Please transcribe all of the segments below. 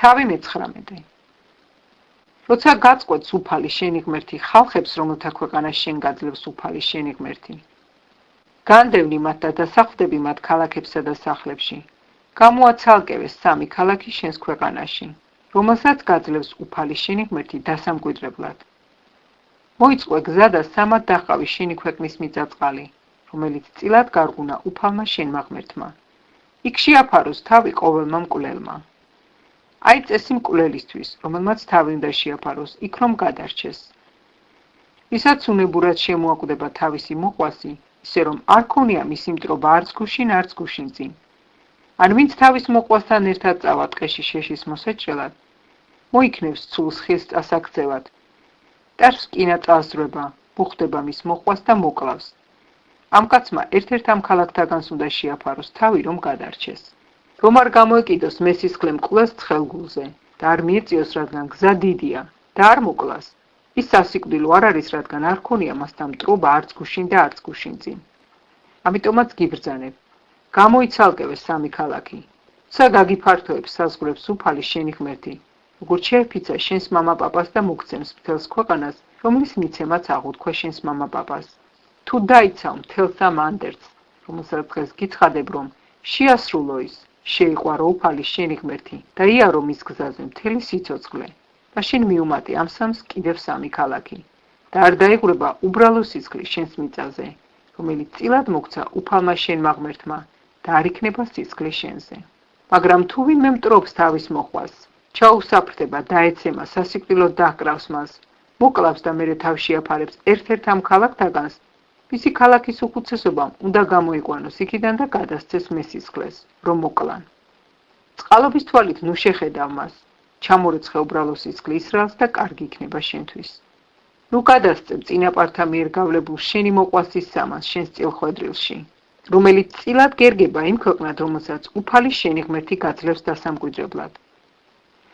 თავი მე-19. როცა გაწყვეტს უფალი შენი ღმერთი ხალხებს, რომელთა ქვეყანას შენ გაძლევს უფალი შენი ღმერთი. განდევნი მათ და დასახლდები მათ ქალაქებსა და სახლებში. გამოაცალკევე 3 ქალაქი შენს ქვეყანაში, რომელსაც გაძლევს უფალი შენი ღმერთი დასამკვიდრებლად. მოიწყო გზა და სამად დაჰყავი შენი ქვეყნის მიწა-წყალი, რომელიც წილად გარღუნა უფალმა შენმა ღმერთმა. იქ შეაფაროს თავი ყოველმა მკვლელმა. აი წესი მკვლელისთვის, რომელმაც თავი უნდა შეაფაროს, იქ რომ გადარჩეს. ვისაც უნებურად შემოაკვდება თავისი მოყვასი, ისე რომ არ ქონია მისი მტრობა არც გუშინ, არც გუშინწინ. ან ვინც თავის მოყვასთან ერთად წავა ტყეში შეშის მოსაჭრელად, მოიქნევს ცულს ხილს წასაქცევად. ტარს კინა წასძვრება, ბუხდება მის მოყვას და მოკლავს. ამ კაცმა ერთ-ერთ ამ ქალაქთაგანს უნდა შეაფაროს თავი, რომ გადარჩეს. რომ არ გამოეკიდოს მესისხლე მკვლელს ცხელგულზე და არ მიეწიოს, რადგან გზა დიდია და არ მოკლას. ის სასიკვდილო არ არის, რადგან არ ქონია მასთან მტრობა არც გუშინ და არც გუშინწინ. ამიტომაც გიბრძანებ. გამოიცალკევე 3 ქალაქი. ცა გაგიფართოებს საზღვრებს უფალი შენი ღმერთი, როგორც შეეფიცა შენს მამა-პაპას და მოგცემს მთელს ქვეყანას, რომლის მიცემაც აღუთქვა შენს მამა-პაპას. თუ დაიცავ მთელს ამ ანდერძს, რომელსაც დღეს გიცხადებ, რომ შეასრულო ის, შეიყვარო უფალი შენი ღმერთი და იარო მის გზაზე მთელი სიცოცხლე. და შენ მიუმატე ამ 3-ს კიდევ 3 ქალაქი და არ დაიღვრება უბრალო სისხლი შენს მიწაზე, რომელიც წილად მოგცა უფალმა შენმა ღმერთმა და არ იქნება სისხლი შენზე. მაგრამ თუ ვინმე მტრობს თავის მოყვას, ჩაუსაფრდება და ეცემა სასიკვდილოდ დაჰკრავს მას, მოკლავს და მერე თავში აფარებს ერთ-ერთ ამ ქალაქთაგანს, მისი ქალაქის უხუცესობამ უნდა გამოიყვანოს იქიდან და გადასცეს მესისხლეს, რომ მოკლან. წყალობის თვალით ნუ შეხედავ მას, ჩამორეცხე უბრალო სისხლი ისრაელს და კარგი იქნება შენთვის. ნუ გადასწებ წინაპართა მიერ გავლებულ შენი მოყვასის სამას შენს წილხვედრილში, რომელიც წილად გერგება იმ ქვეყნად, რომელსაც უფალი შენი ღმერთი გაძლევს დასამკვიდრებლად.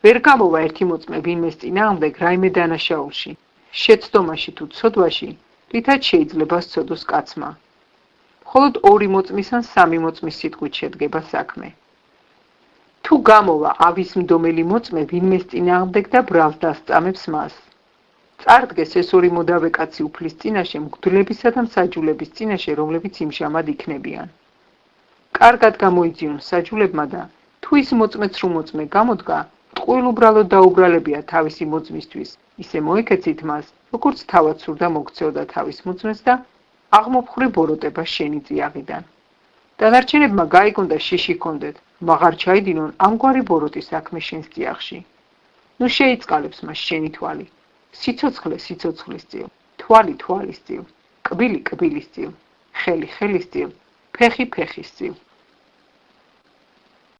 ვერ გამოვა ერთი მოწმე ვინმეს წინააღმდეგ რაიმე დანაშაულში, შეცდომაში თუ ცოდვაში, რითაც შეიძლება სცოდოს კაცმა. მხოლოდ 2 მოწმის ან 3 მოწმის სიტყვით შედგება საქმე. თუ გამოვა ავის მდომელი მოწმე ვინმეს წინააღმდეგ და ბრალს დასწამებს მას. წარდგეს ეს 2 მოდავე კაცი უფლის წინაშე მღვდლებისა და მსაჯულების წინაშე, რომლებიც იმჟამად იქნებიან. კარგად გამოიძიონ მსაჯულებმა და თუ ის მოწმე ცრუ მოწმე გამოდგა, ტყუილ უბრალოდ დაუბრალებია თავისი მოწმისთვის, ისე მოეკეცით მას, როგორც თავად სურდა მოგცეოდა თავის მოწმეს და აღმოფხვრე ბოროტება შენი წიაღიდან. დანარჩენებმა გაიგონ და შიში ჰქონდეთ, მაღარ ჩაიდინონ ამგვარი ბოროტის საქმე შენს წიაღში. ნუ შეიწყალებს მას შენი თვალი. სიცოცხლე სიცოცხლის წილ, თვალი თვალის წილ, კბილი კბილის წილ, ხელი ხელის წილ, ფეხი ფეხის წილ.